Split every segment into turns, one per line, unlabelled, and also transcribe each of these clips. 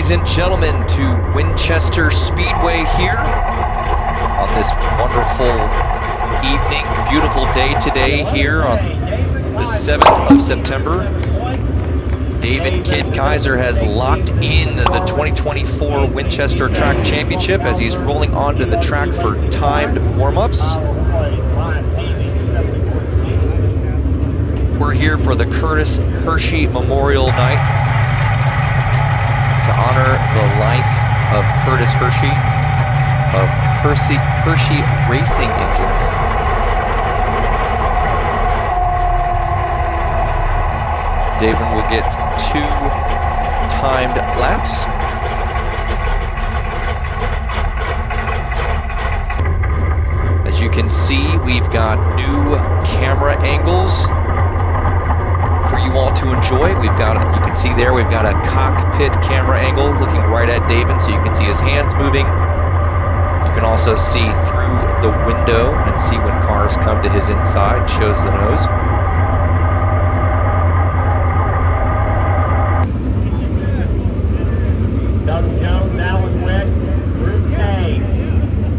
Ladies and gentlemen, to Winchester Speedway here on this wonderful evening, beautiful day today here on the 7th of September. Davin Kid Kaiser has locked in the 2024 Winchester Track Championship as he's rolling onto the track for timed warm-ups. We're here for the Hershey Memorial Night to honor the life of Curtis Hershey of Hershey Racing Engines. Davin will get 2 timed laps. As you can see, we've got new camera angles for you all to enjoy. We've got, you can see there, we've got a cockpit camera angle looking right at Davin, so you can see his hands moving. You can also see through the window and see when cars come to his inside, shows the nose.
Doug Jones, Alan West, Group A,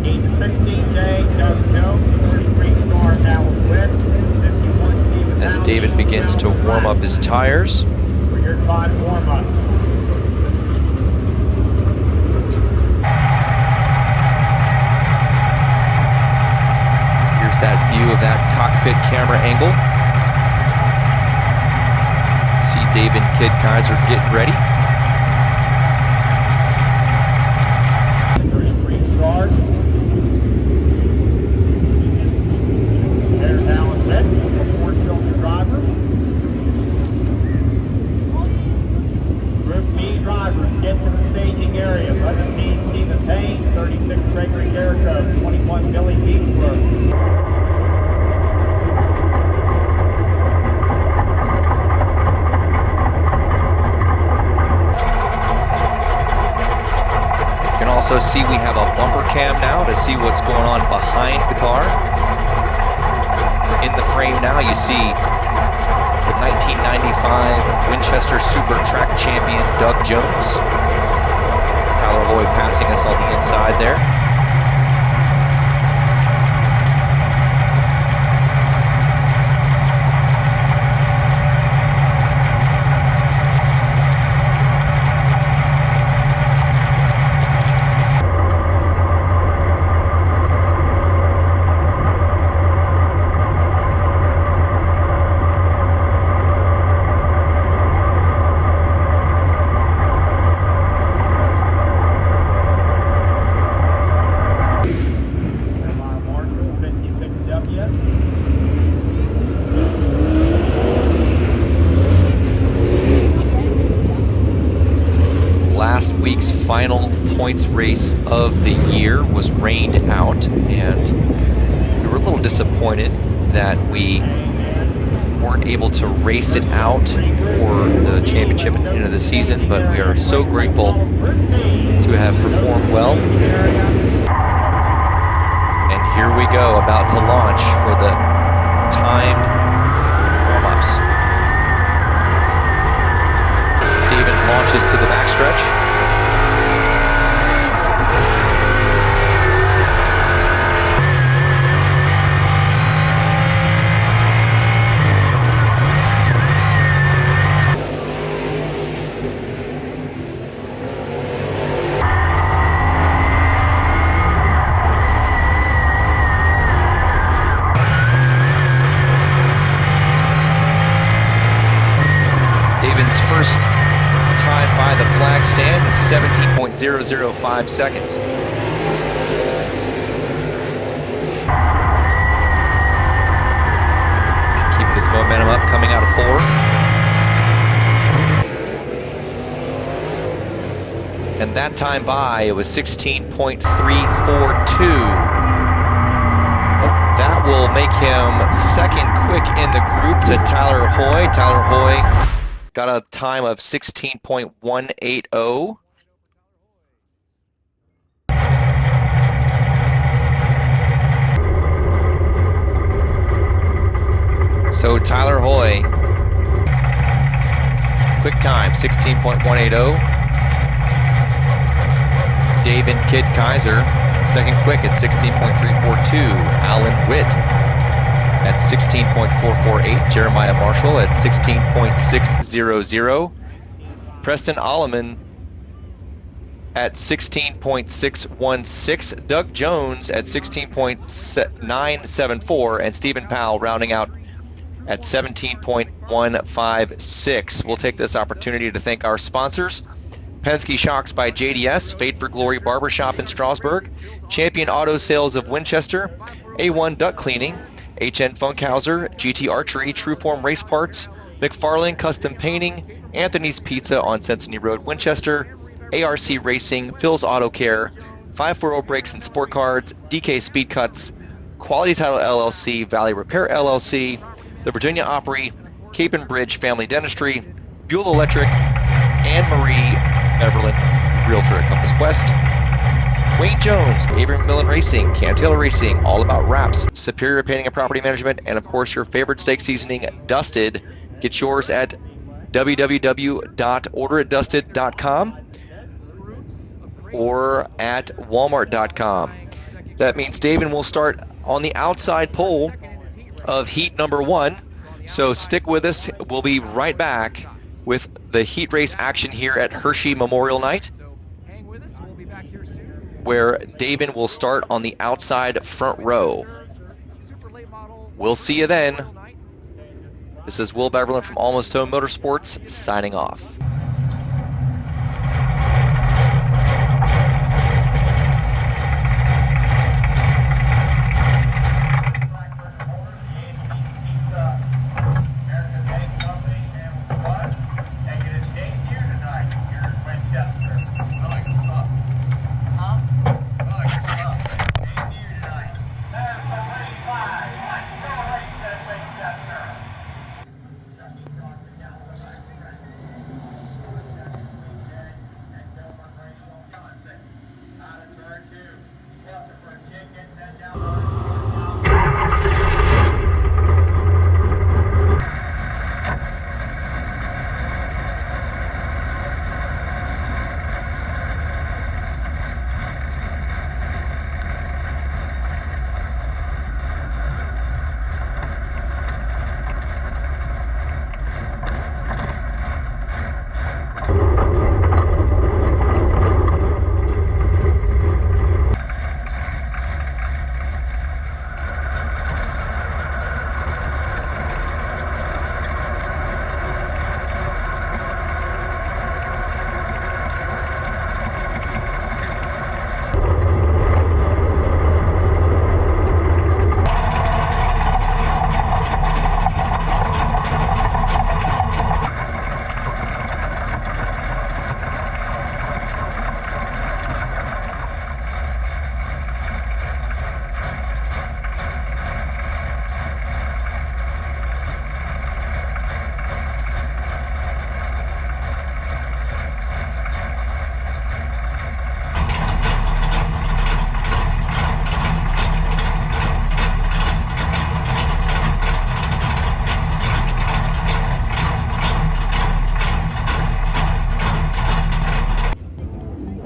18 to 16J, Doug Jones, 43 star, Alan West, 51 Stephen.
As Davin begins to warm up his tires.
For your 5 warm-ups.
Here's that view of that cockpit camera angle. See Davin Kid Kaiser getting ready.
33 stars. There's Alan West, a 4-cylinder driver. Group B drivers, get to the staging area. 11 B, Stephen Payne, 36 Gregory Jericho, 21 Billy Beechler.
You can also see we have a bumper cam now to see what's going on behind the car. In the frame now you see the 1995 Winchester Super Track champion Doug Jones. Tyler Hoy passing us on the inside there. Last week's final points race of the year was rained out, and we were a little disappointed that we weren't able to race it out for the championship at the end of the season, but we are so grateful to have performed well. And here we go, about to launch for the timed warm-ups. Davin launches to the backstretch. Davin's first time by the flag stand is 17.005 seconds. Keeping his momentum up, coming out of 4. And that time by, it was 16.342. That will make him second quick in the group to Tyler Hoy. Tyler Hoy got a time of 16.180. So Tyler Hoy, quick time, 16.180. Davin Kid Kaiser, second quick at 16.342. Alan Witt at 16.448. Jeremiah Marshall at 16.600. Preston Alleman at 16.616. Doug Jones at 16.974. And Stephen Powell rounding out at 17.156. We'll take this opportunity to thank our sponsors: Penske Shocks by JDS, Fate for Glory Barbershop in Strasburg, Champion Auto Sales of Winchester, A1 Duck Cleaning, HN Funkhauser, GT Archery, Trueform Race Parts, McFarlane Custom Painting, Anthony's Pizza on Cincinnati Road, Winchester, ARC Racing, Phil's Auto Care, 540 Brakes and Sport Cards, DK Speed Cuts, Quality Title LLC, Valley Repair LLC, the Virginia Opry, Cape and Bridge Family Dentistry, Buell Electric, Anne-Marie Everland, Realtor at Compass West, Wayne Jones, Avery McMillan Racing, Cam Taylor Racing, All About Wraps, Superior Painting and Property Management, and of course your favorite steak seasoning, Dusted. Get yours at www.orderitdusted.com or at walmart.com. That means Davin will start on the outside pole of heat number 1. So stick with us. We'll be right back with the heat race action here at Hershey Memorial Night, where Davin will start on the outside front row. We'll see you then. This is Will Beverland from Almost Home Motorsports signing off.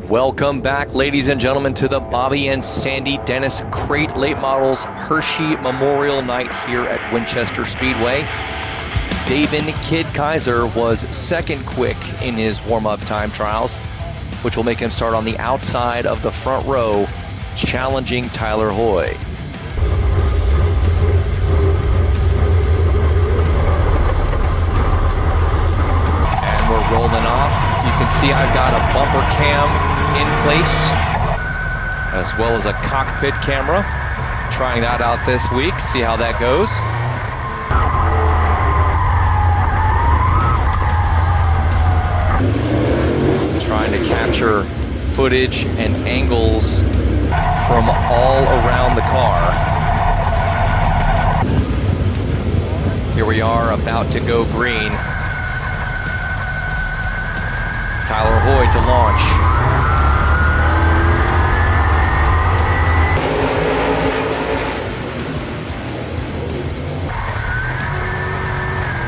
Welcome back, ladies and gentlemen, to the Bobby and Sandy Dennis Crate Late Models Hershey Memorial Night here at Winchester Speedway. Davin Kid Kaiser was second quick in his warm-up time trials, which will make him start on the outside of the front row, challenging Tyler Hoy. And we're rolling off. You can see I've got a bumper cam in place, as well as a cockpit camera. Trying that out this week, see how that goes. Trying to capture footage and angles from all around the car. Here we are, about to go green. Tyler Hoy to launch.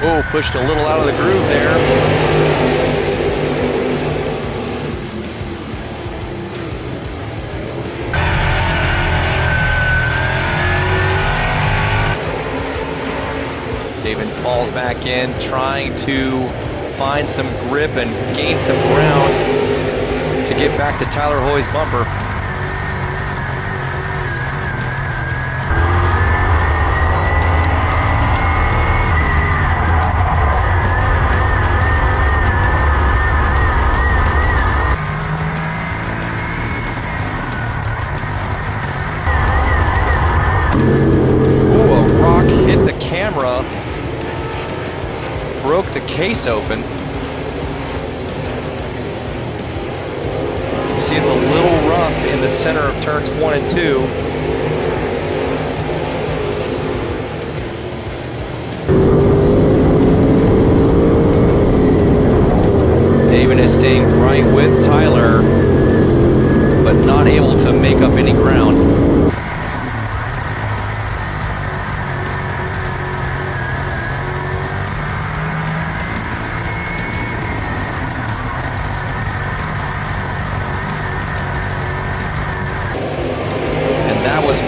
Oh, pushed a little out of the groove there. falls back in, trying to find some grip and gain some ground to get back to Tyler Hoy's bumper. Camera broke the case open. You see it's a little rough in the center of turns 1 and 2. Davin is staying right with Tyler, but not able to make up any ground.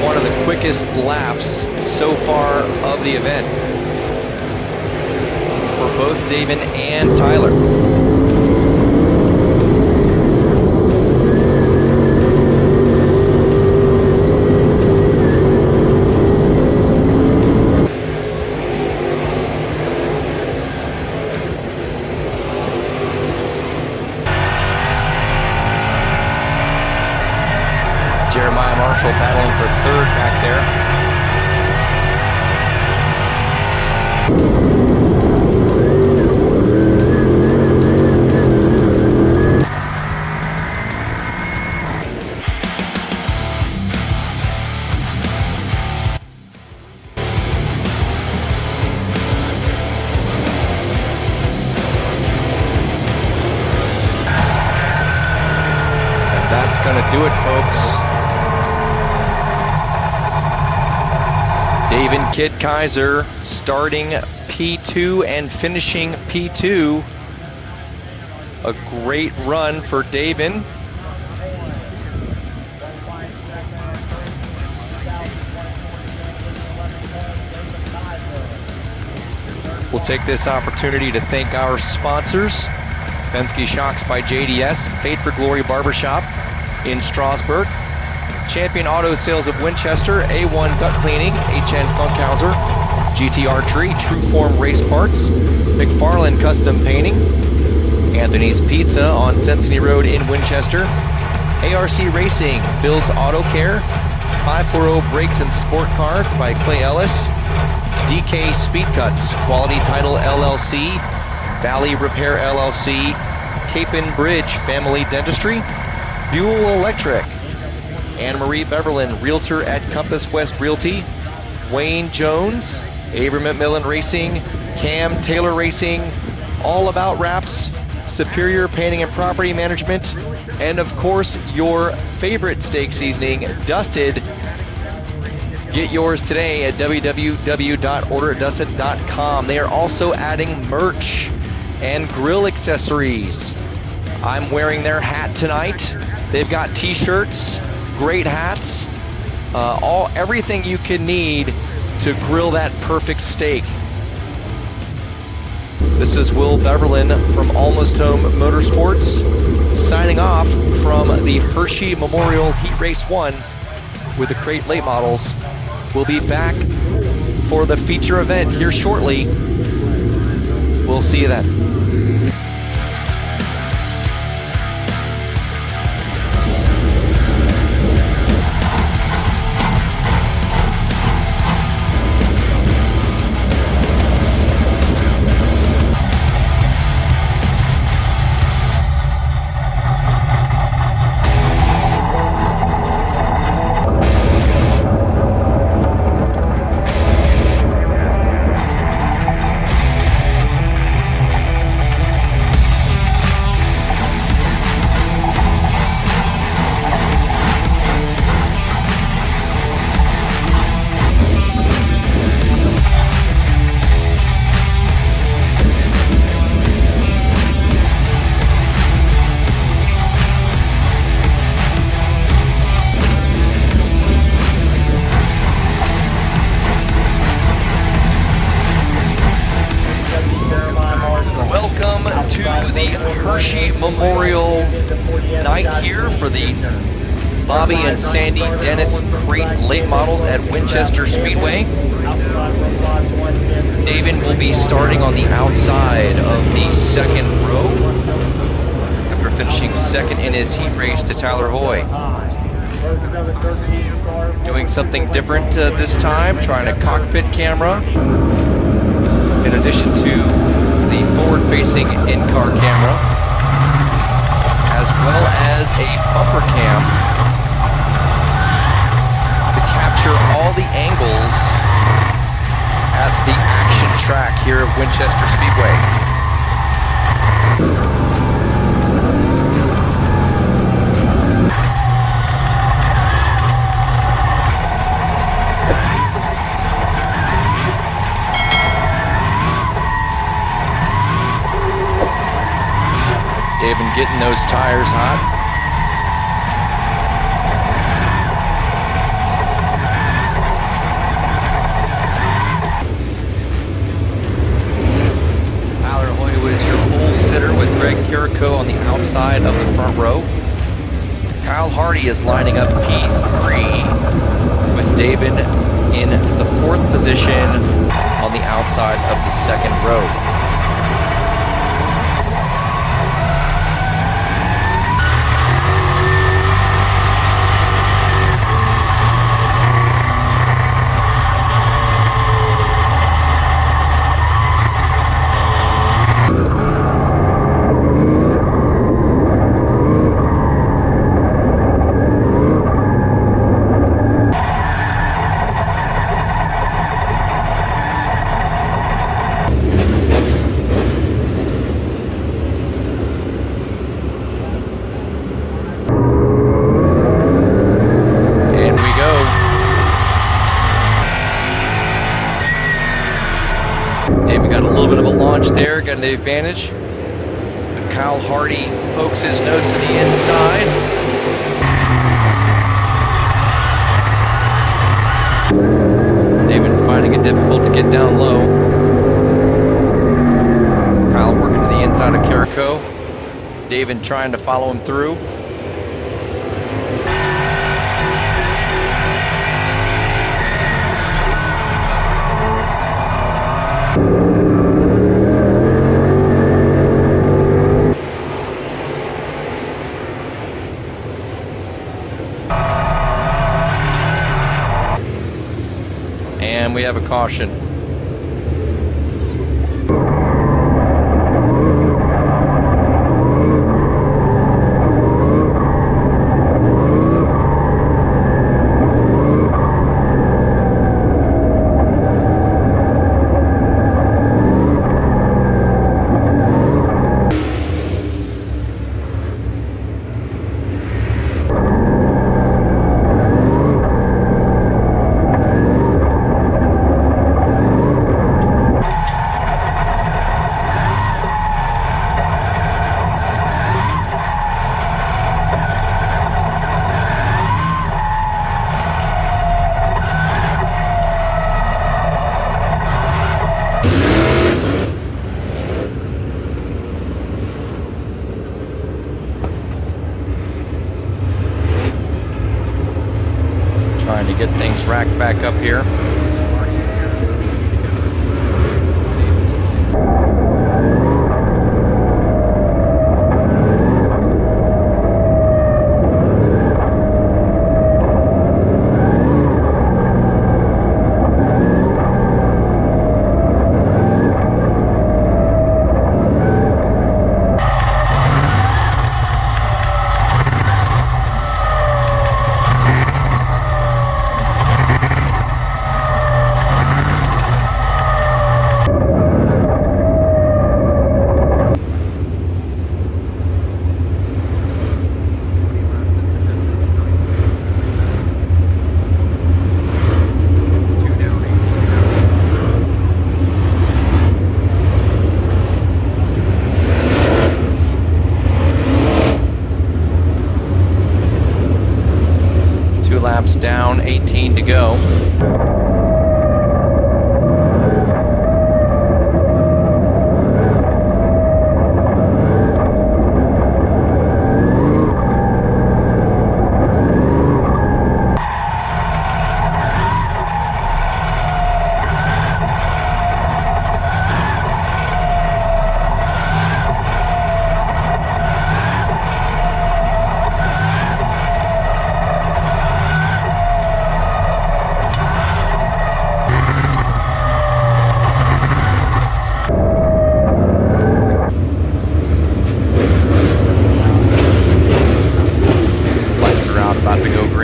One of the quickest laps so far of the event for both Davin and Tyler. Jeremiah Marshall battling for third back there. And that's going to do it, folks. Davin Kid Kaiser starting P2 and finishing P2. A great run for Davin. We'll take this opportunity to thank our sponsors. Penske Shocks by JDS, Fade for Glory Barbershop in Strasbourg, Champion Auto Sales of Winchester, A1 Gut Cleaning, HN Funkhauser, GT Archery, True Form Race Parts, McFarland Custom Painting, Anthony's Pizza on Cincinnati Road in Winchester, ARC Racing, Bill's Auto Care, 540 Brakes and Sport Cards by Clay Ellis, DK Speed Cuts, Quality Title LLC, Valley Repair LLC, Capon Bridge Family Dentistry, Buell Electric, Anne-Marie Beverlin, Realtor at Compass West Realty, Wayne Jones, Abram McMillan Racing, Cam Taylor Racing, All About Wraps, Superior Painting and Property Management, and of course your favorite steak seasoning, Dusted. Get yours today at www.orderatdusted.com. They are also adding merch and grill accessories. I'm wearing their hat tonight. They've got t-shirts, great hats, everything you can need to grill that perfect steak. This is Will Beverlin from Almost Home Motorsports, signing off from the Hershey Memorial Heat Race 1 with the Crate Late Models. We'll be back for the feature event here shortly. We'll see you then. Memorial Night here for the Bobby and Sandy Dennis Crate Late Models at Winchester Speedway. Davin will be starting on the outside of the second row after finishing second in his heat race to Tyler Hoy. Doing something different this time, trying a cockpit camera in addition to the forward-facing in-car camera, as well as a bumper cam to capture all the angles at the action track here at Winchester Speedway. Davin getting those tires hot. Tyler Hoy was your pole sitter with Greg Carrico on the outside of the front row. Kyle Hardy is lining up P3 with Davin in the fourth position on the outside of the second row. There, got an advantage, but Kyle Hardy pokes his nose to the inside. Davin finding it difficult to get down low. Kyle working to the inside of Carrico. Davin trying to follow him through. And we have a caution. Trying to get things racked back up here. 18 to go.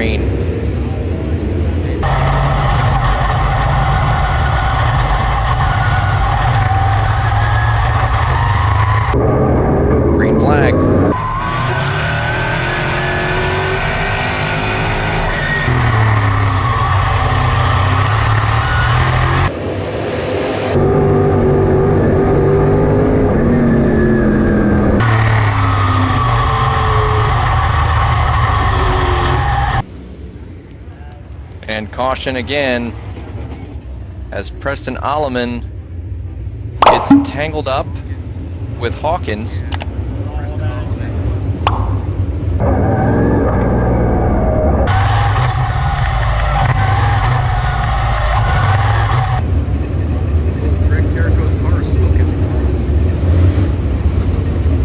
green. Green flag. And caution again as Preston Alleman gets tangled up with Hawkins.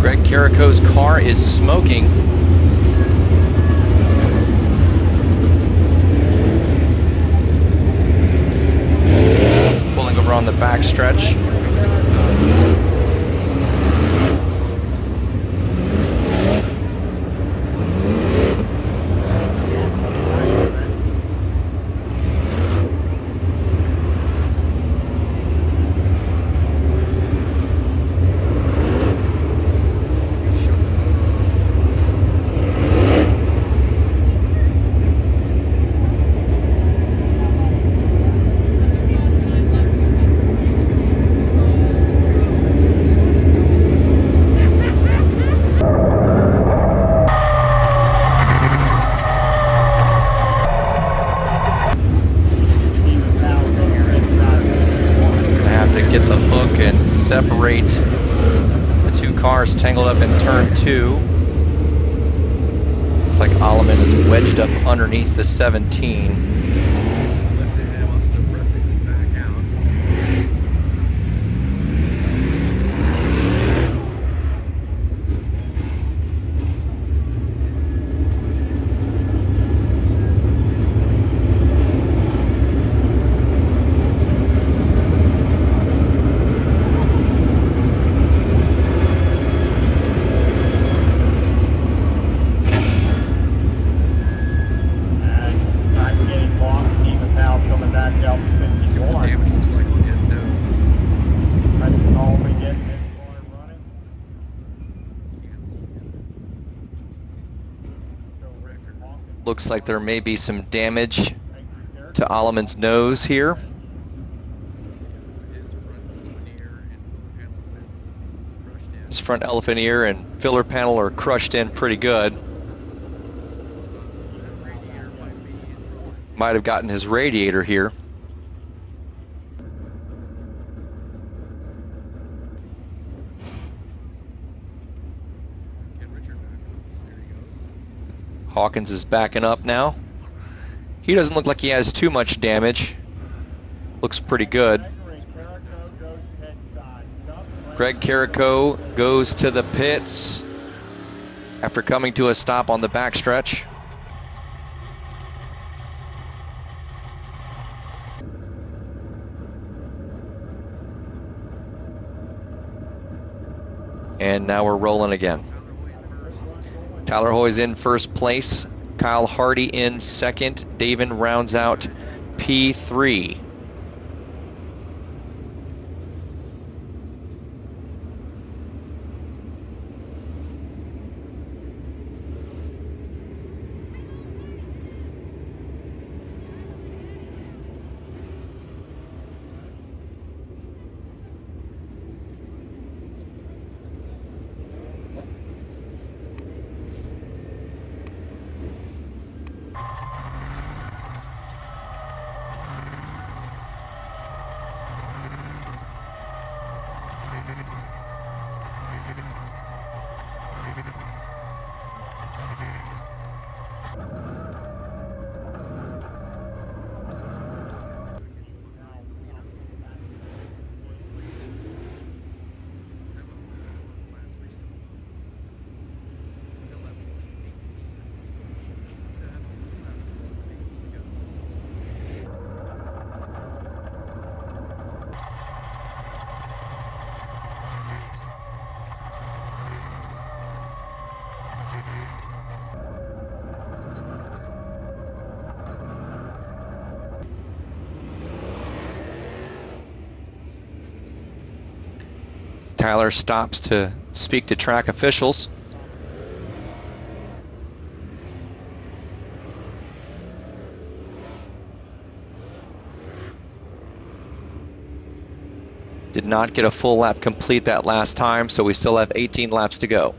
Greg Carrico's car is smoking. He's pulling over on the back stretch. Separate the two cars tangled up in turn 2. Looks like Alleman is wedged up underneath the 17. Looks like there may be some damage to Alleman's nose here. His front elephant ear and filler panel are crushed in pretty good. Might have gotten his radiator here. Hawkins is backing up now. He doesn't look like he has too much damage. Looks pretty good. Greg Carrico goes to the pits after coming to a stop on the backstretch. And now we're rolling again. Tyler Hoy's in first place. Kyle Hardy in second. Davin rounds out P3. Tyler stops to speak to track officials. Did not get a full lap complete that last time, so we still have 18 laps to go.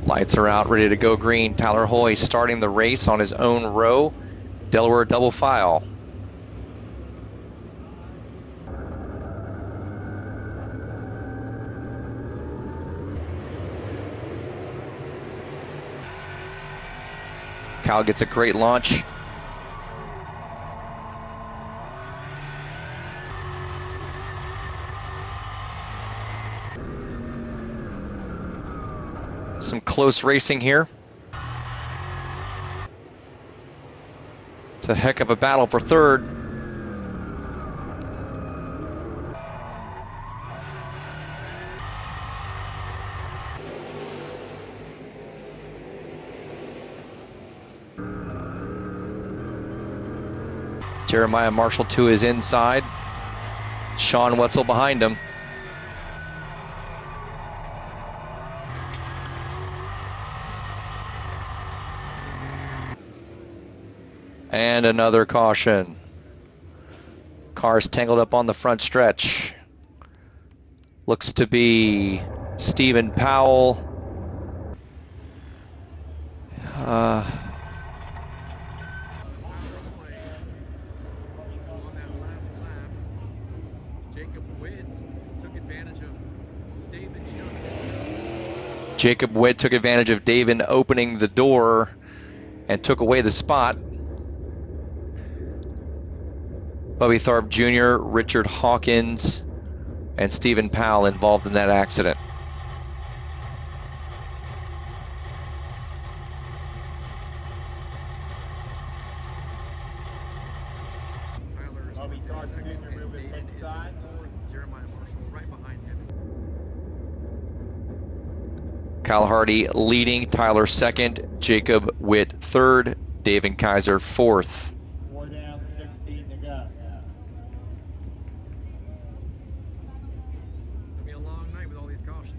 Lights are out, ready to go green. Tyler Hoy starting the race on his own row. Delaware double file. Cal gets a great launch. Some close racing here. It's a heck of a battle for third. Jeremiah Marshall to his inside. Sean Wetzel behind him. And another caution. Cars tangled up on the front stretch. Looks to be Stephen Powell.
On that last lap, Jacob Witt took advantage of Davin.
Jacob Witt took advantage of Davin opening the door and took away the spot. Bubby Tharp Jr., Richard Hawkins, and Stephen Powell involved in that accident.
Bubby Tharp Jr. moving inside. Jeremiah Marshall right behind him.
Kyle Hardy leading, Tyler second, Jacob Witt third, Davin Kaiser fourth.
4 down, 16 to go.
It'll be a long night with all these cautions.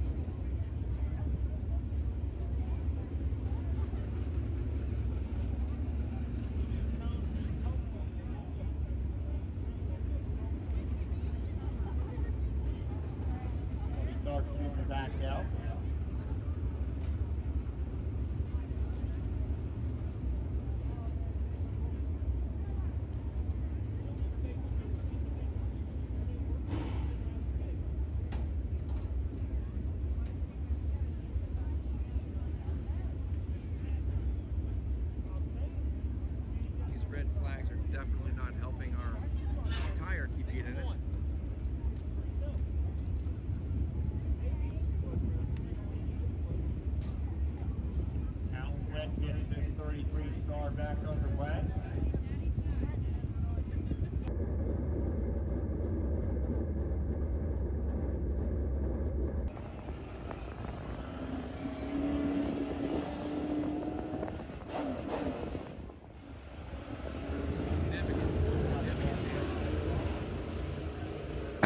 Bubby Tharp Jr. back out.
These red flags are definitely not helping our tire keep getting it.
Alan Wett gets his 33 star back underway.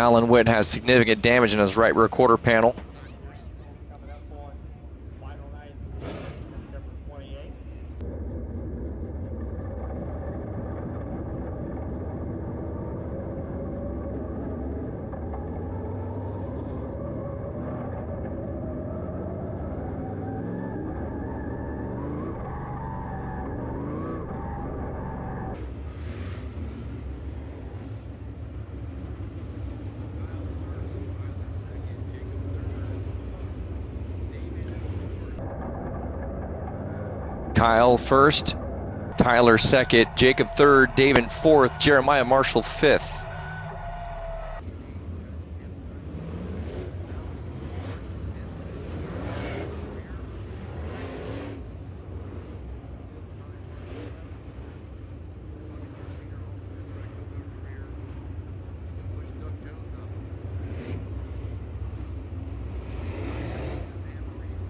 Alan Witt has significant damage in his right rear quarter panel.
Coming up on final night, September 28th.
Kyle first, Tyler second, Jacob third, Davin fourth, Jeremiah Marshall fifth.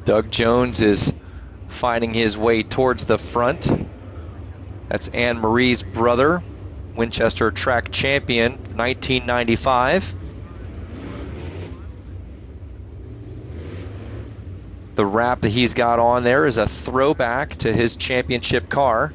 Doug Jones is finding his way towards the front. That's Anne Marie's brother, Winchester track champion, 1995. The wrap that he's got on there is a throwback to his championship car.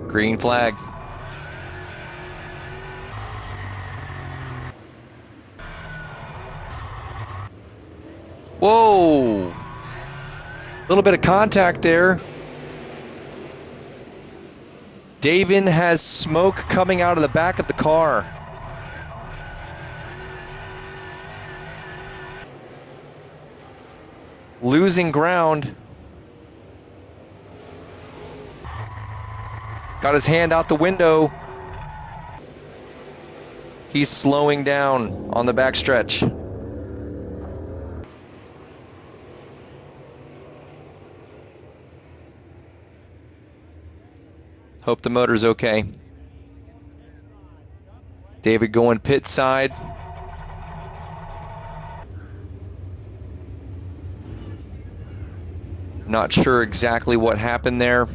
Green flag. Whoa! A little bit of contact there. Davin has smoke coming out of the back of the car. Losing ground. Got his hand out the window. He's slowing down on the backstretch. Hope the motor's okay. David going pit side. Not sure exactly what happened there.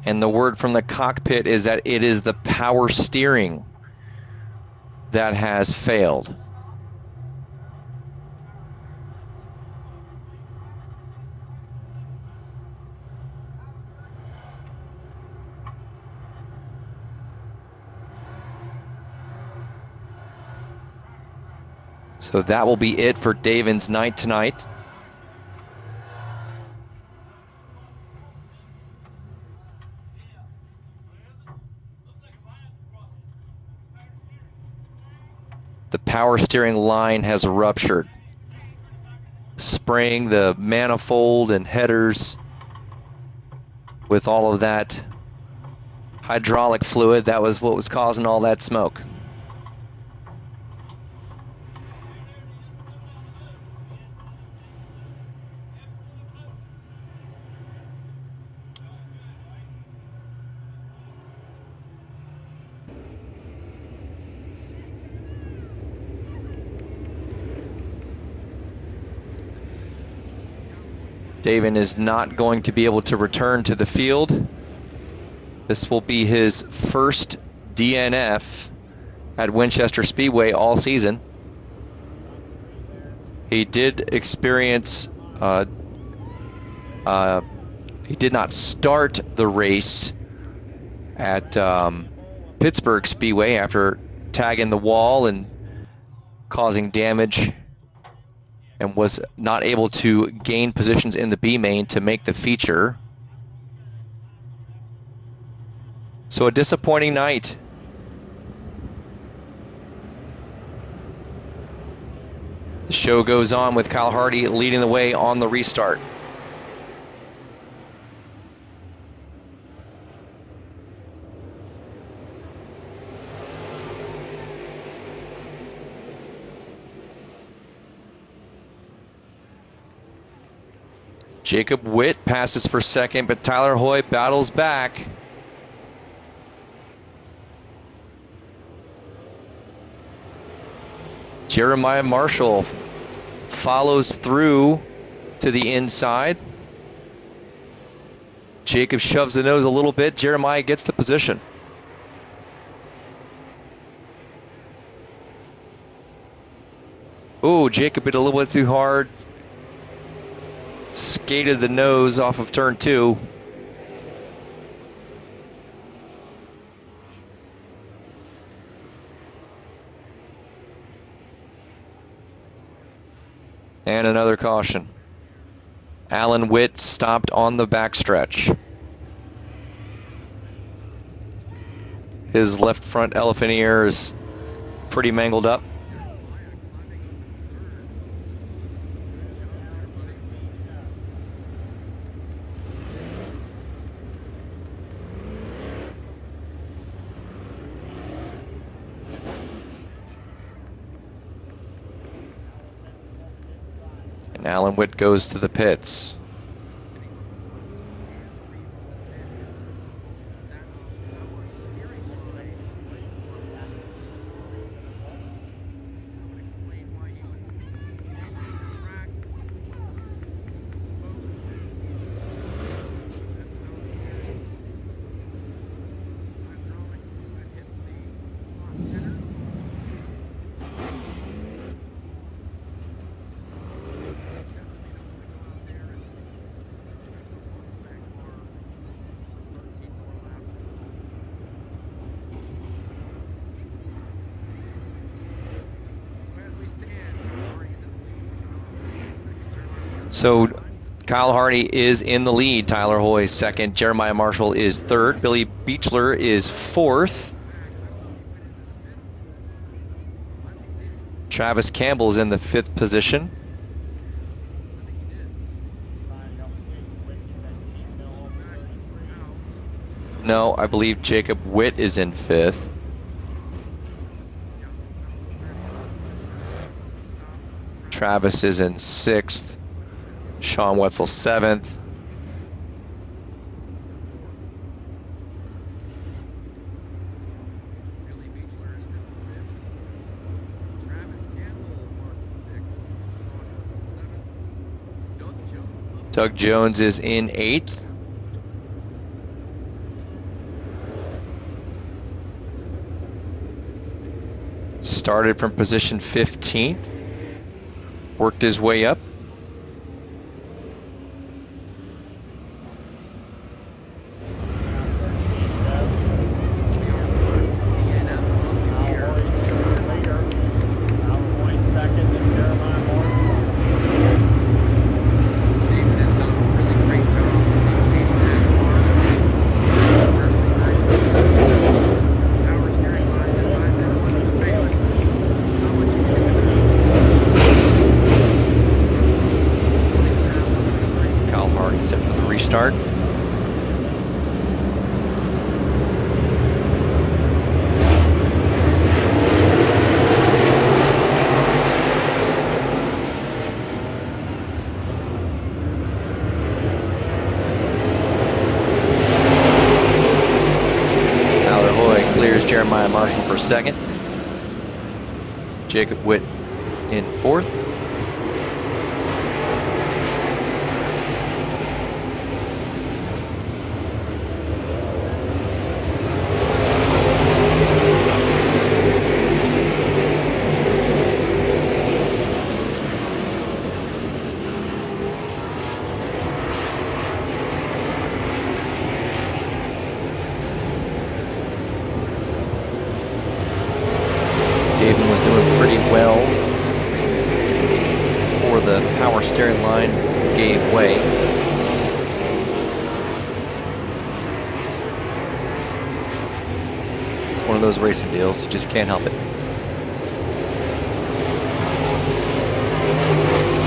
And the word from the cockpit is that it is the power steering that has failed. So that will be it for Davin's night tonight. The power steering line has ruptured, spraying the manifold and headers with all of that hydraulic fluid. That was what was causing all that smoke. Davin is not going to be able to return to the field. This will be his first DNF at Winchester Speedway all season. He did experience, he did not start the race at Pittsburgh Speedway after tagging the wall and causing damage, and was not able to gain positions in the B main to make the feature. So a disappointing night. The show goes on with Kyle Hardy leading the way on the restart. Jacob Witt passes for second, but Tyler Hoy battles back. Jeremiah Marshall follows through to the inside. Jacob shoves the nose a little bit. Jeremiah gets the position. Oh, Jacob hit a little bit too hard. Skated the nose off of turn 2. And another caution. Alan Witt stopped on the backstretch. His left front elephant ear is pretty mangled up. And Alan Witt goes to the pits. So Kyle Hardy is in the lead. Tyler Hoy is second. Jeremiah Marshall is third. Billy Beechler is fourth. Travis Campbell is in the fifth position. No, I believe Jacob Witt is in fifth. Travis is in sixth. Sean Wetzel seventh. Doug Jones is in eighth. Started from position 15th. Worked his way up. Start. Tyler Hoy clears Jeremiah Marshall for second. Jacob Witt in fourth. those racing deals. You just can't help it.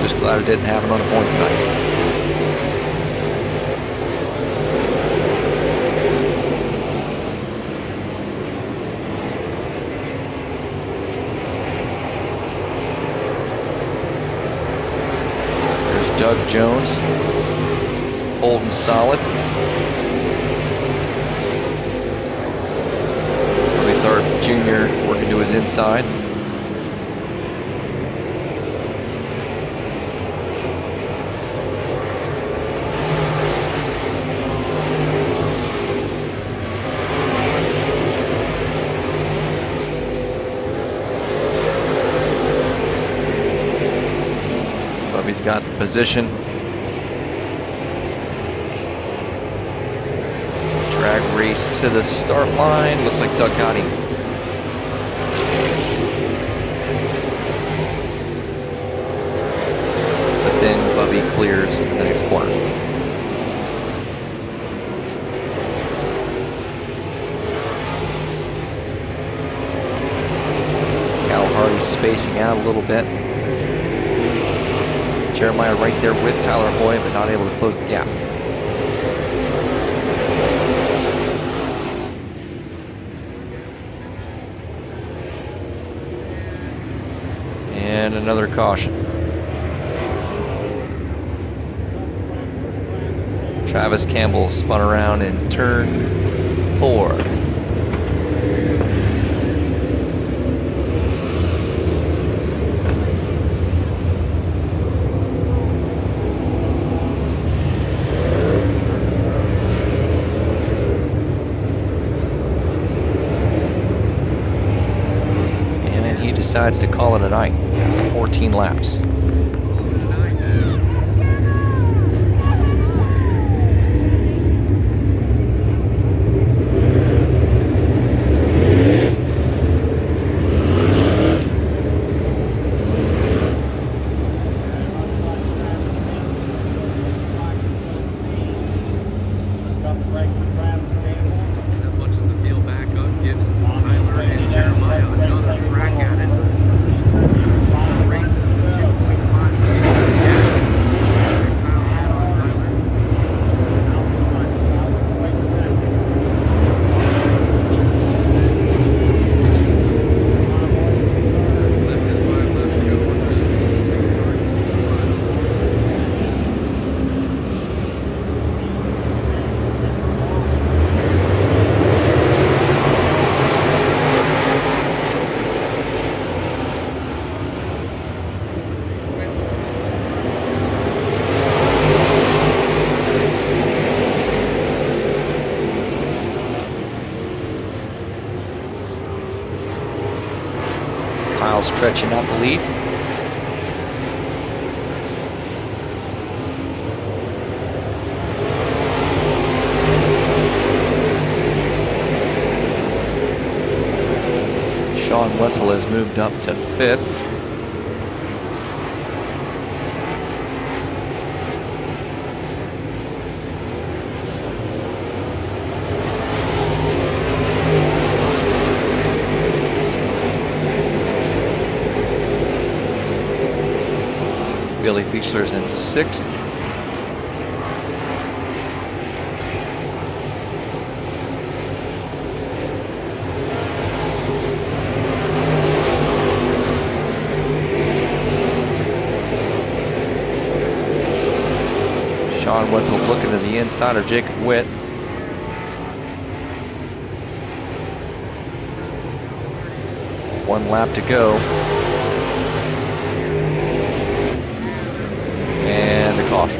Just glad it didn't happen on a points night. Doug Jones holding solid. Third junior working to his inside. Bubby's got the position. Drag race to the start line. Looks like Doug got him. But then Bubby clears the next corner. Cal Hardy's spacing out a little bit. Jeremiah right there with Tyler Hoy, but not able to close the gap. And another caution. Travis Campbell spun around in turn 4. And he decides to call it a night. 14 laps. Stretching out the lead. Sean Wetzel has moved up to 5th. Billy Beechler's in 6th. Sean Wetzel looking to the inside of Jacob Witt. One lap to go. And a caution.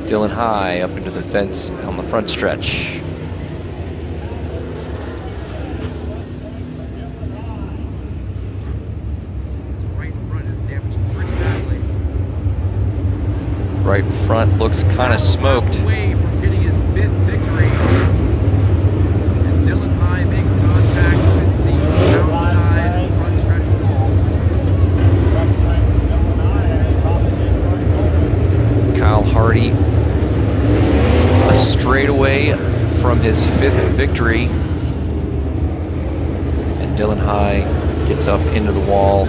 Dylan High up into the fence on the front stretch.
Right front is damaged pretty badly.
Right front looks kind of smoked.
Away from getting his 5th victory. And Dylan High makes contact with the outside front stretch wall.
Kyle Hardy, a straightaway from his 5th victory. And Dylan High gets up into the wall,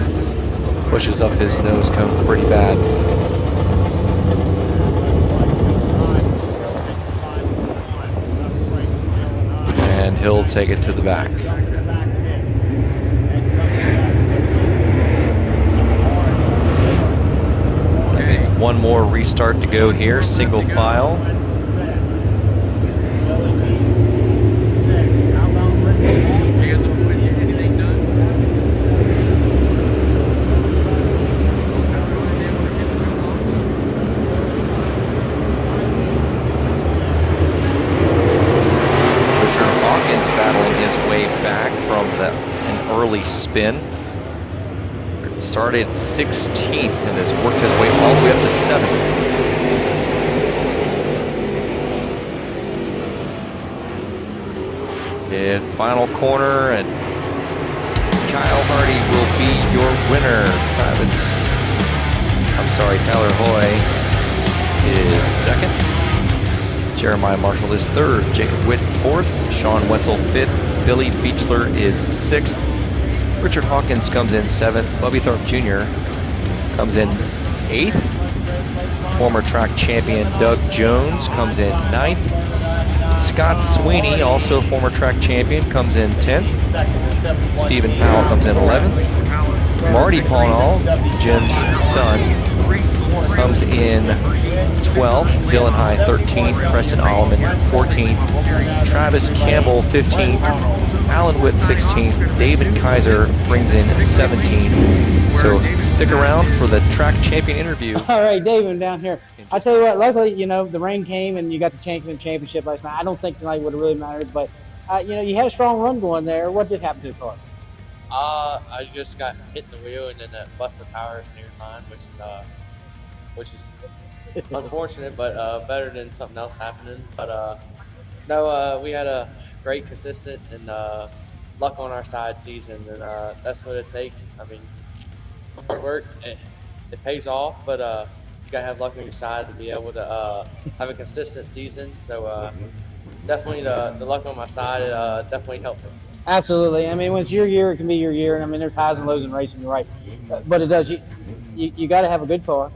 pushes up his nose cone pretty bad. And he'll take it to the back. That means one more restart to go here, single file. Battling his way back from an early spin. Started 16th and has worked his way all the way up to 7th. In final corner, and Kyle Hardy will be your winner. Tyler Hoy is 2nd. Jeremiah Marshall is 3rd, Jacob Witt 4th, Sean Wetzel 5th, Billy Beechler is 6th, Richard Hawkins comes in 7th, Bubby Thorpe Jr. comes in 8th, former track champion Doug Jones comes in 9th, Scott Sweeney, also former track champion, comes in 10th, Stephen Powell comes in 11th, Marty Pawnall, Jim's son, comes in 12th, Dylan High 13th, Preston Alleman 14th, Travis Campbell 15th, Alan Witt 16th, David Kaiser brings in 17th. So stick around for the track champion interview.
All right, Davin down here. I tell you what, luckily, the rain came and you got the championship last night. I don't think tonight would have really mattered, but you had a strong run going there. What did happen to the car?
I just got hit in the wheel and then busted the power steering line, which is unfortunate, but better than something else happening. But no, we had a great, consistent, and luck on our side season, and that's what it takes. I mean, hard work, it pays off, but you gotta have luck on your side to be able to have a consistent season. So definitely the luck on my side definitely helped me.
Absolutely. I mean, when it's your year, it can be your year. And I mean, there's highs and lows in racing, you're right. But it does. You got to have a good car.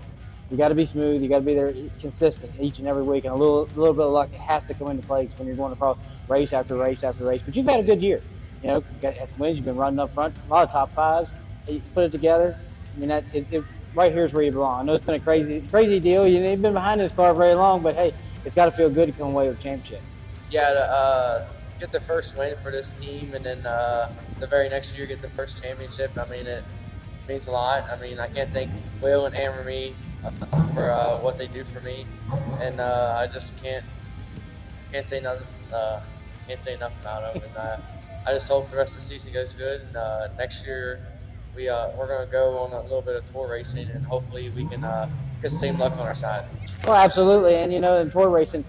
You got to be smooth. You got to be there consistent each and every week. And a little bit of luck has to come into play when you're going across race after race after race. But you've had a good year. You got some wins. You've been running up front. A lot of top fives. You put it together. I mean, right here is where you belong. I know it's been a crazy deal. You've been behind this car very long, but hey, it's got to feel good to come away with a championship.
Yeah, to get the first win for this team, and then the very next year get the first championship. I mean, it means a lot. I mean, I can't thank Will and Amber for what they do for me, and I just can't say nothing. Can't say enough about them. And I just hope the rest of the season goes good. And next year we're gonna go on a little bit of tour racing, and hopefully we can get the same luck on our side.
Well, absolutely, and in tour racing,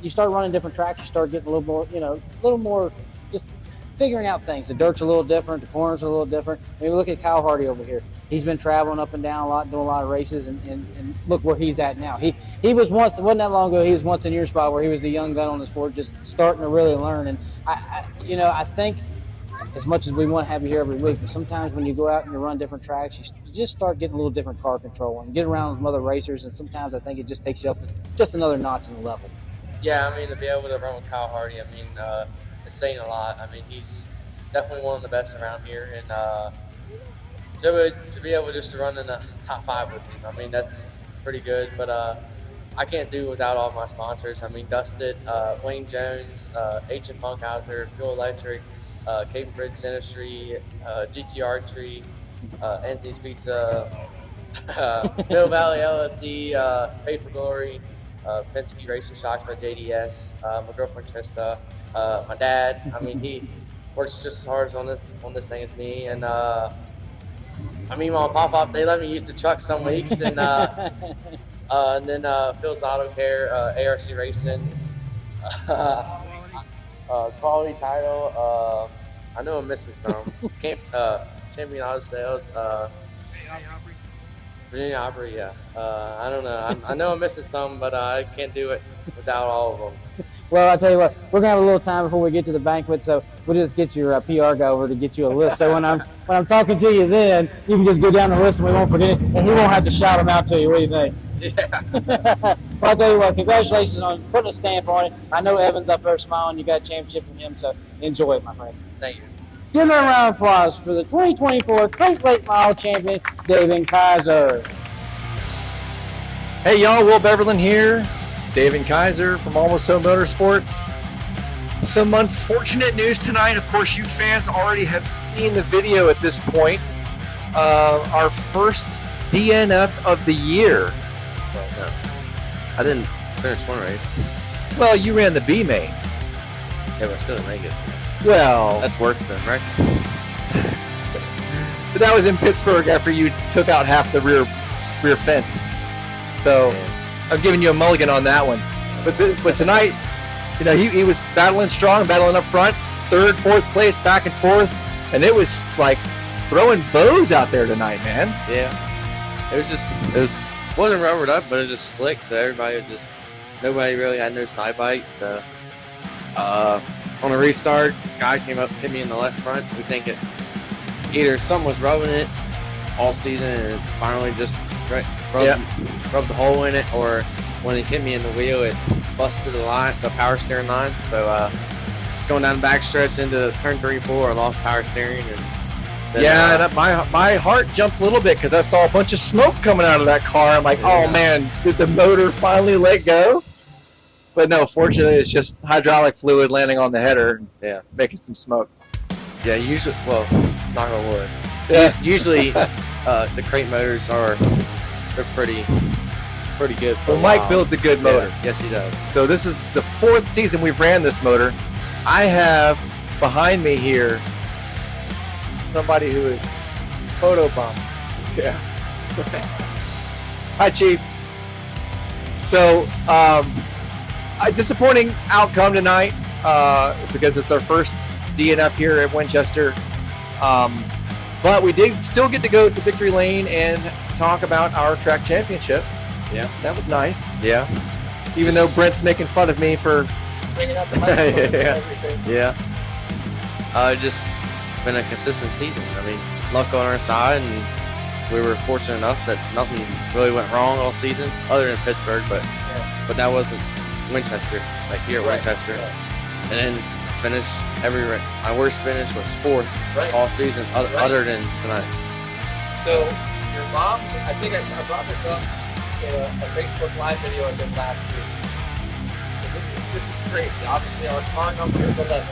you start running different tracks. You start getting a little more, just figuring out things. The dirt's a little different. The corners are a little different. I mean, look at Kyle Hardy over here. He's been traveling up and down a lot, doing a lot of races, and look where he's at now. He was once, it wasn't that long ago, he was once in your spot where he was the young gun on the sport, just starting to really learn. And I think as much as we want to have you here every week, but sometimes when you go out and you run different tracks, you just start getting a little different car control and get around with other racers, and sometimes I think it just takes you up just another notch in the level.
Yeah, I mean, to be able to run with Kyle Hardy, I mean, it's saying a lot. I mean, he's definitely one of the best around here, and to be able just to run in the top 5 with him, I mean, that's pretty good. But I can't do without all my sponsors. I mean, Dusted, Wayne Jones, H and Funkhauser, Fuel Electric, Cape Bridge Dentistry, GT Archery, Anthony's Pizza, Middle Valley LLC, Pay for Glory, Penske Racing Shocks by JDS, my girlfriend Trista, my dad. I mean, he works just as hard on this thing as me, and I mean, my pop-up, they let me use the truck some weeks, and then Phil's Auto Care, ARC Racing, Quality Title. I know I'm missing some. Champion Auto Sales. Virginia Opry, yeah. I don't know. I know I'm missing some, but I can't do it without all of them.
Well, I tell you what, we're gonna have a little time before we get to the banquet, so we'll just get your PR guy over to get you a list. So when I'm talking to you, then you can just go down the list and we won't forget it, and we won't have to shout them out to you. What do you think?
Yeah.
Well, I'll tell you what, congratulations on putting a stamp on it. I know Evan's up there smiling. You got a championship from him, so enjoy it, my friend.
Thank you.
Give him a round of applause for the 2024 Great Lake Mile Champion, Davin Kaiser.
Hey y'all, Will Beverland here, Davin Kaiser from Almost Home Motorsports. Some unfortunate news tonight. Of course, you fans already have seen the video at this point. Our first DNF of the year.
Well, no. I didn't finish one race.
Well, you ran the B main.
Yeah, but I still didn't make it. So.
Well,
That's worth it, right?
but that was in Pittsburgh after you took out half the rear fence. So I'm giving you a mulligan on that one. But tonight, you know, he was battling strong, battling up front, third, fourth place, back and forth, and it was like throwing bows out there tonight, man.
Yeah. Wasn't rubbered up, but it was just slick, so nobody really had no side bite, so on a restart, guy came up, hit me in the left front. We think it either something was rubbing it all season and it finally just rubbed the hole in it, or when it hit me in the wheel, it busted the power steering line. So going down the back stretch into turn 3-4, I lost power steering. And then,
and my heart jumped a little bit because I saw a bunch of smoke coming out of that car. I'm like, oh man, did the motor finally let go? But no, fortunately, it's just hydraulic fluid landing on the header and making some smoke.
Yeah, usually, well, knock on wood.
Yeah.
Usually, the crate motors they're pretty good. For
Well, Mike builds a good motor.
Yeah, yes, he does.
So this is the 4th season we've ran this motor. I have behind me here somebody who is photobomb. Yeah. Hi, Chief. So, a disappointing outcome tonight because it's our first DNF here at Winchester. But we did still get to go to Victory Lane and talk about our track championship.
Yeah.
That was nice.
Yeah.
Even though Brent's making fun of me for
Bringing up the microphones and
Yeah.
everything.
Yeah. Just been a consistent season. I mean, luck on our side, and we were fortunate enough that nothing really went wrong all season, other than Pittsburgh. But that wasn't Winchester, like here at Winchester. And then finished my worst finish was 4th all season, other than tonight.
So, your mom, I think I brought this up in a Facebook Live video I did last week. And this is crazy. Obviously, our car number is 11.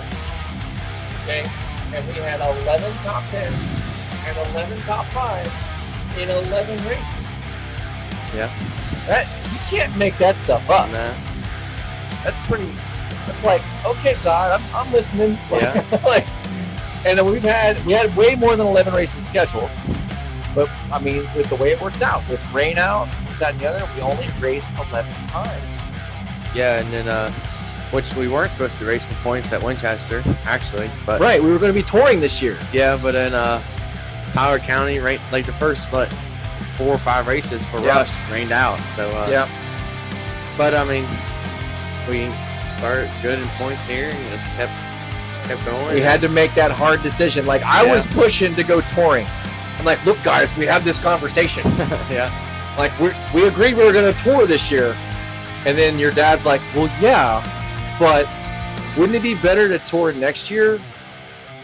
Okay? And we had 11 top 10s and 11 top 5s in 11 races.
Yeah.
You can't make that stuff up.
Nah.
That's like, okay, God, I'm listening.
Yeah.
And then we had way more than 11 races scheduled. But, I mean, with the way it worked out, with rain outs and this, that, and the other, we only raced 11 times.
Yeah, and then, which we weren't supposed to race for points at Winchester, actually. But
Right, we were going to be touring this year.
yeah, but then Tyler County, like the first 4 or 5 races for Rush rained out. So but I mean, we started good in points here and just kept going.
We had to make that hard decision. Like, I was pushing to go touring. I'm like, look, guys, we had this conversation.
Yeah.
Like, we agreed we were going to tour this year. And then your dad's like, well, yeah, but wouldn't it be better to tour next year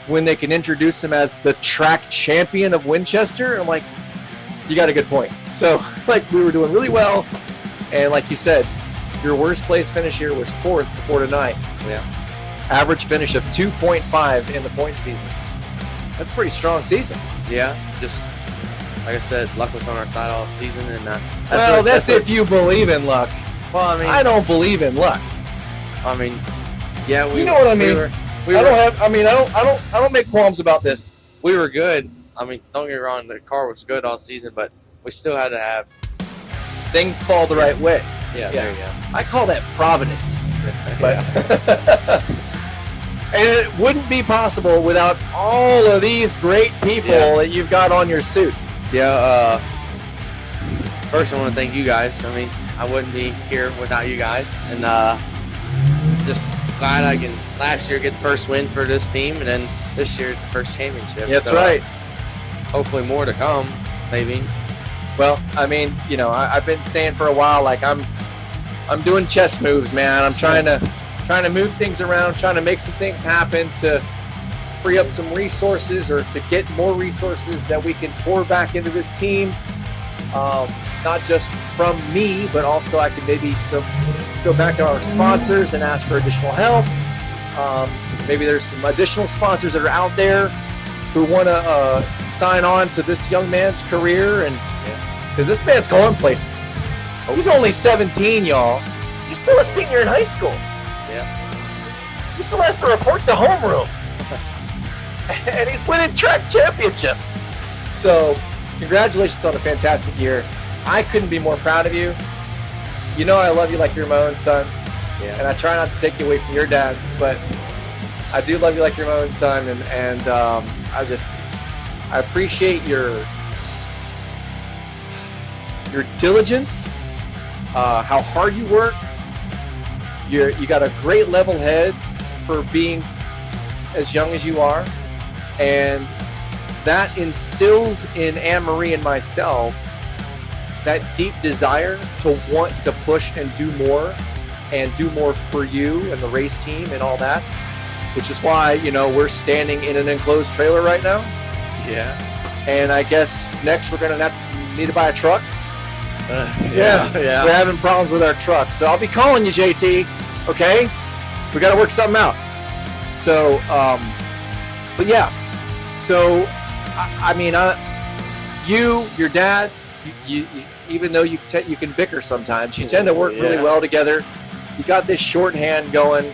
when they can introduce him as the track champion of Winchester? And I'm like, you got a good point. So, like, we were doing really well. And like you said, your worst place finish here was 4th before tonight.
Yeah.
Average finish of 2.5 in the point season. That's a pretty strong season.
Yeah, just like I said, luck was on our side all season, and
that's if you believe in luck.
Well, I mean,
I don't believe in luck.
I mean, yeah,
You know what I mean? I don't make qualms about this.
We were good. I mean, don't get me wrong, the car was good all season, but we still had to have
Things fall the right way.
Yeah, there you go.
I call that providence. But and it wouldn't be possible without all of these great people that you've got on your suit.
Yeah, first I want to thank you guys. I mean, I wouldn't be here without you guys. And just glad I can last year get the first win for this team, and then this year the first championship.
That's
So,
right.
Hopefully more to come, maybe.
Well, I mean, you know, I've been saying for a while, like I'm doing chess moves, man. I'm trying to move things around, trying to make some things happen to free up some resources or to get more resources that we can pour back into this team. Not just from me, but also I can maybe go back to our sponsors and ask for additional help. Maybe there's some additional sponsors that are out there who want to sign on to this young man's career, and because this man's going places. He's only 17, y'all. He's still a senior in high school.
Yeah.
He still has to report to homeroom. And he's winning track championships. So, congratulations on a fantastic year. I couldn't be more proud of you. You know I love you like you're my own son.
Yeah.
And I try not to take you away from your dad, but I do love you like you're my own son, and I appreciate your diligence, how hard you work. You got a great level head for being as young as you are, and that instills in Anne-Marie and myself that deep desire to want to push and do more for you and the race team and all that, which is why, you know, we're standing in an enclosed trailer right now.
Yeah.
And I guess next we're gonna need to buy a truck.
Yeah.
We're having problems with our truck, so I'll be calling you, JT. Okay, we got to work something out. So, but yeah. So, I mean, your dad, you even though you can bicker sometimes, you tend to work really well together. You got this shorthand going,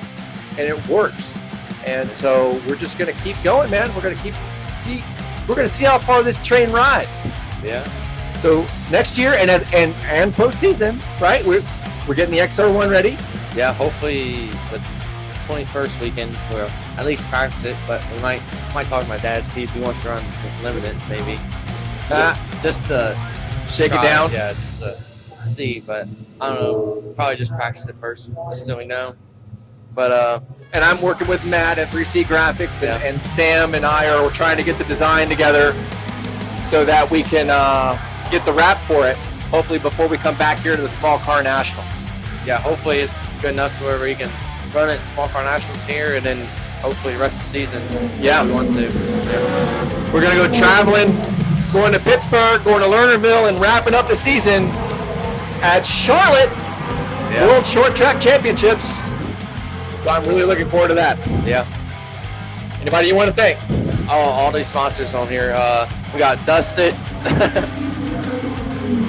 and it works. And so we're just gonna keep going, man. We're gonna see how far this train rides.
Yeah.
So next year and postseason, right? We're getting the XR1 ready.
Yeah, hopefully the 21st weekend we'll at least practice it, but we might talk to my dad, see if he wants to run limiteds maybe. Just to
Shake
try
it down.
Yeah, just to see, but I don't know. Probably just practice it first, just so we know. But
And I'm working with Matt at 3C Graphics, and Sam and I are trying to get the design together so that we can get the wrap for it, hopefully before we come back here to the Small Car Nationals.
yeah, hopefully it's good enough to where we can run it in Small Car Nationals here, and then hopefully the rest of the season.
Yeah.
we want to. Yeah.
We're going to go traveling, going to Pittsburgh, going to Lernerville, and wrapping up the season at Charlotte World Short Track Championships. So I'm really looking forward to that.
Yeah.
Anybody you want to thank?
All these sponsors on here. We got Dusted.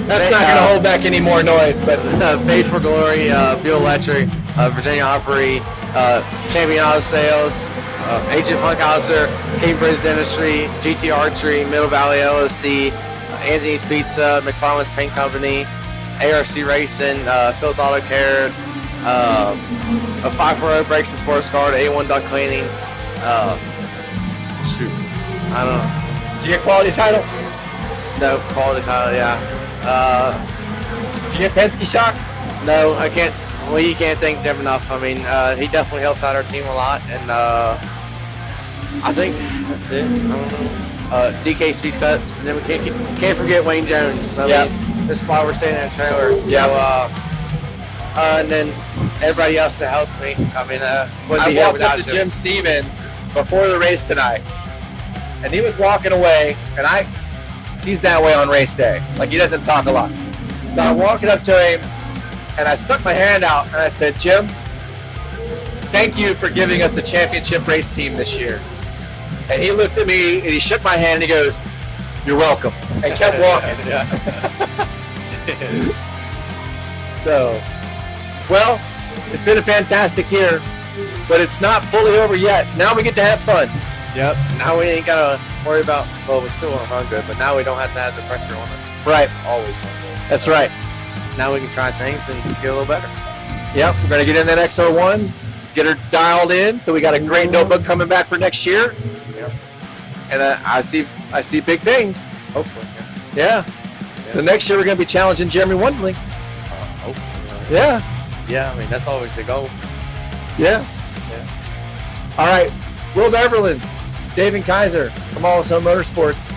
That's not going to hold back any more noise, but
Paid for Glory, Bill Electric, Virginia Opry, Champion Auto Sales, Agent Funkhauser, Cape Bridge Dentistry, GT Archery, Middle Valley LLC, Anthony's Pizza, McFarland's Paint Company, ARC Racing, Phil's Auto Care, a 540 Brakes and Sports Car, A1 Duck Cleaning. Shoot, I don't know.
did you get quality title?
No, quality title, yeah.
Did you get Penske shocks?
No, I can't. Well, you can't thank them enough. I mean, he definitely helps out our team a lot, and I think that's it. I don't know. DK Speed Cuts, and then we can't forget Wayne Jones. I mean, this is why we're staying in a trailer. So, and then everybody else that helps me. I mean, wouldn't
I
be here
walked
without
up to
you.
Jim Stevens before the race tonight, and he was walking away, and he's that way on race day. Like, he doesn't talk a lot. So I'm walking up to him, and I stuck my hand out, and I said, Jim, thank you for giving us a championship race team this year. And he looked at me, and he shook my hand, and he goes, you're welcome, and kept walking. So, well, it's been a fantastic year, but it's not fully over yet. Now we get to have fun.
Yep. Now we ain't gotta worry about. Well, we still want to run good, but now we don't have to have the pressure on us.
Right.
Always run good.
That's right.
Now we can try things and get a little better.
Yep, we're going to get in that XR1, get her dialed in, so we got a great notebook coming back for next year.
Yep.
And I see big things.
Hopefully.
Yeah. So next year we're going to be challenging Jeremy Wondling.
Hopefully.
Yeah.
Yeah, I mean, that's always the goal.
Yeah. All right. Will Beverland, Davin Kaiser from All Home Motorsports.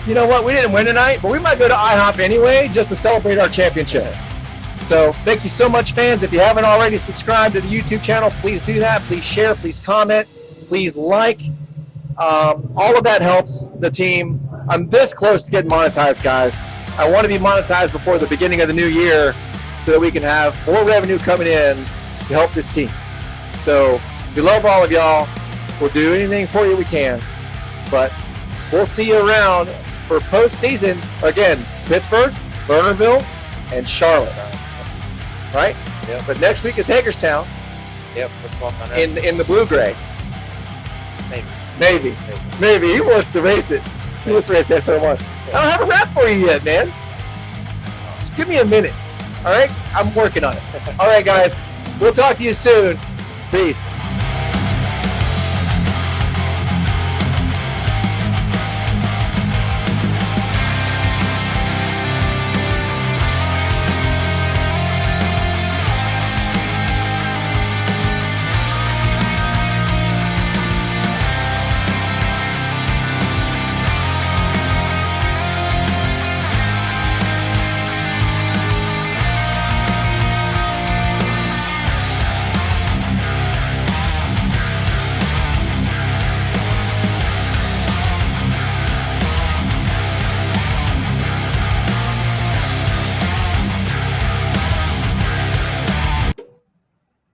You know what? We didn't win tonight, but we might go to IHOP anyway just to celebrate our championship. So thank you so much, fans. If you haven't already subscribed to the YouTube channel, please do that. Please share. Please comment. Please like. All of that helps the team. I'm this close to getting monetized, guys. I want to be monetized before the beginning of the new year so that we can have more revenue coming in to help this team. So we love all of y'all. We'll do anything for you we can. But we'll see you around for postseason. Again, Pittsburgh, Lernerville, and Charlotte. Right?
Yep.
But next week is Hagerstown
Yep, for small fun.
in the blue-gray.
Maybe.
Maybe. He wants to race it. He wants to race that so much. I don't have a wrap for you yet, man. Just give me a minute. All right? I'm working on it. All right, guys. We'll talk to you soon. Peace.